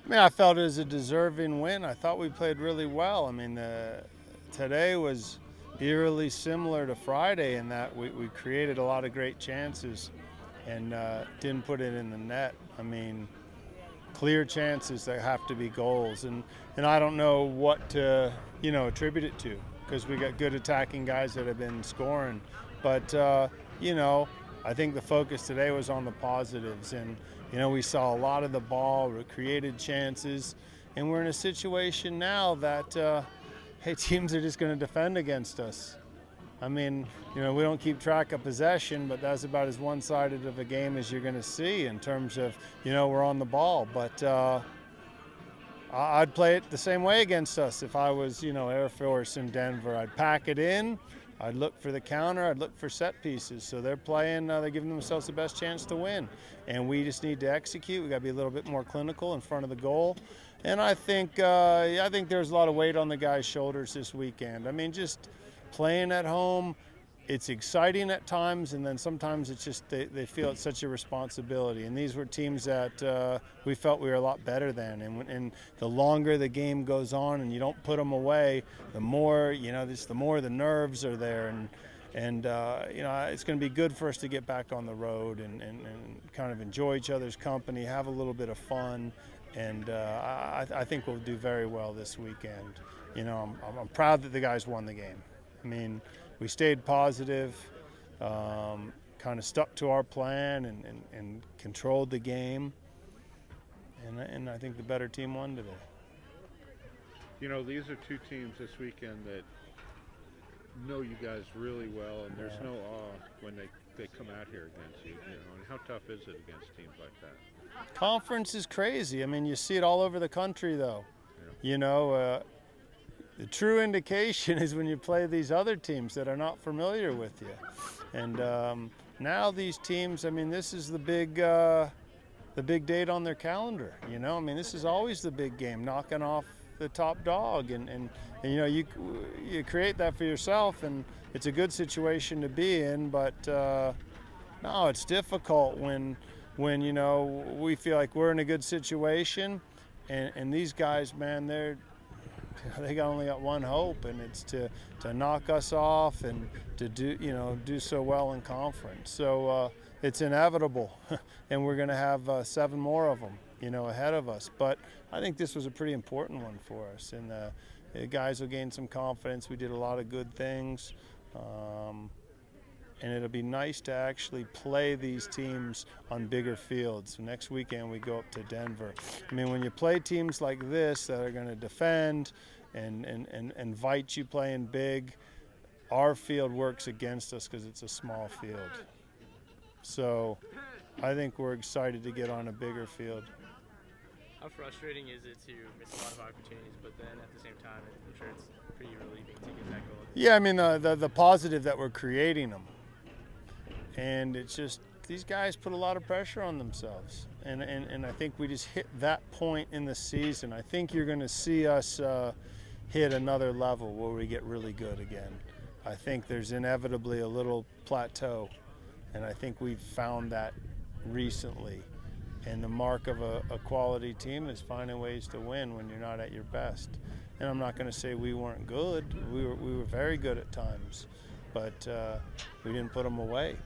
I mean, I felt it was a deserving win. I thought we played really well. I mean, today was eerily similar to Friday in that we created a lot of great chances and didn't put it in the net. I mean, clear chances that have to be goals, and I don't know what to attribute it to because we got good attacking guys that have been scoring, but you know I think the focus today was on the positives, and we saw a lot of the ball, we created chances, and we're in a situation now that hey, teams are just going to defend against us. I mean, we don't keep track of possession, but that's about as one-sided of a game as you're going to see in terms of, we're on the ball. But I'd play it the same way against us if I was, Air Force in Denver. I'd pack it in. I'd look for the counter. I'd look for set pieces. So they're playing. They're giving themselves the best chance to win, and we just need to execute. We got to be a little bit more clinical in front of the goal. And I think there's a lot of weight on the guys' shoulders this weekend. I mean, just playing at home, it's exciting at times, and then sometimes it's just they feel it's such a responsibility. And these were teams that we felt we were a lot better than. And the longer the game goes on and you don't put them away, the more the more the nerves are there. And it's going to be good for us to get back on the road and kind of enjoy each other's company, have a little bit of fun. And I think we'll do very well this weekend. I'm proud that the guys won the game. I mean, we stayed positive, kind of stuck to our plan and controlled the game. And I think the better team won today. These are two teams this weekend that know you guys really well, and there's no awe when they come out here against you. And how tough is it against teams like that? Conference is crazy. I mean, you see it all over the country, though. Yeah. The true indication is when you play these other teams that are not familiar with you. And now these teams, I mean, this is the big date on their calendar. I mean, this is always the big game, knocking off the top dog. And you create that for yourself, and it's a good situation to be in. But no, it's difficult when we feel like we're in a good situation, and these guys, man, they only got one hope, and it's to knock us off and to do so well in conference. So it's inevitable, and we're going to have 7 more of them ahead of us. But I think this was a pretty important one for us, and the guys will gain some confidence. We did a lot of good things. And it'll be nice to actually play these teams on bigger fields. So next weekend we go up to Denver. I mean, when you play teams like this that are going to defend and invite you playing big, our field works against us because it's a small field. So I think we're excited to get on a bigger field. How frustrating is it to miss a lot of opportunities, but then at the same time, I'm sure it's pretty relieving to get that goal? Yeah, I mean, the positive that we're creating them. And it's just, these guys put a lot of pressure on themselves. And I think we just hit that point in the season. I think you're going to see us hit another level where we get really good again. I think there's inevitably a little plateau. And I think we've found that recently. And the mark of a quality team is finding ways to win when you're not at your best. And I'm not going to say we weren't good. We were very good at times. But we didn't put them away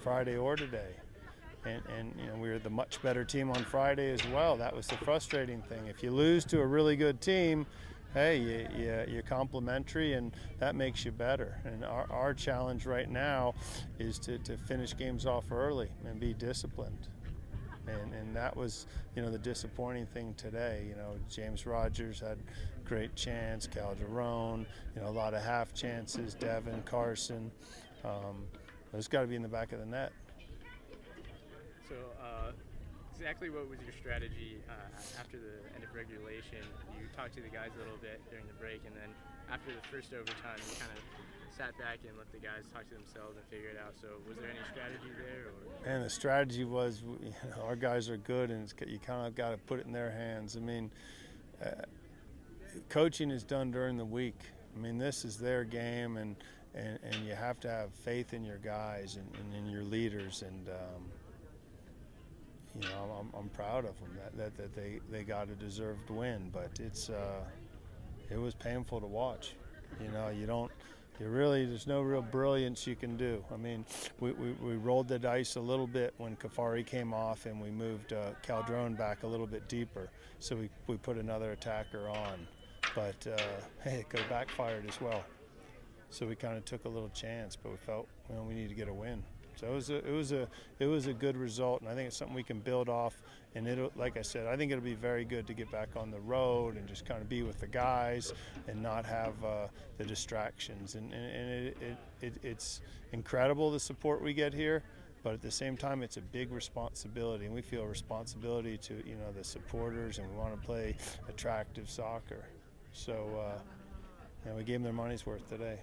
Friday or today. And we were the much better team on Friday as well. That was the frustrating thing. If you lose to a really good team, hey, you're complimentary, and that makes you better. And our challenge right now is to finish games off early and be disciplined. And that was, the disappointing thing today. James Rogers had a great chance, Calderon, a lot of half chances, Devin, Carson. But it's got to be in the back of the net. So exactly what was your strategy after the end of regulation? You talked to the guys a little bit during the break, and then after the first overtime, you kind of sat back and let the guys talk to themselves and figure it out. So was there any strategy there? And the strategy was, our guys are good, and you kind of got to put it in their hands. I mean, coaching is done during the week. I mean, this is their game, and you have to have faith in your guys and in your leaders. And I'm proud of them that they got a deserved win, but it was painful to watch. There's no real brilliance you can do. I mean, we rolled the dice a little bit when Kafari came off, and we moved Caldrone back a little bit deeper, so we put another attacker on. But hey, it could have backfired as well. So we kind of took a little chance, but we felt we need to get a win. So it was a good result, and I think it's something we can build off. And like I said, I think it'll be very good to get back on the road and just kind of be with the guys and not have the distractions. And it's incredible the support we get here, but at the same time, it's a big responsibility, and we feel a responsibility to the supporters, and we want to play attractive soccer. So we gave them their money's worth today.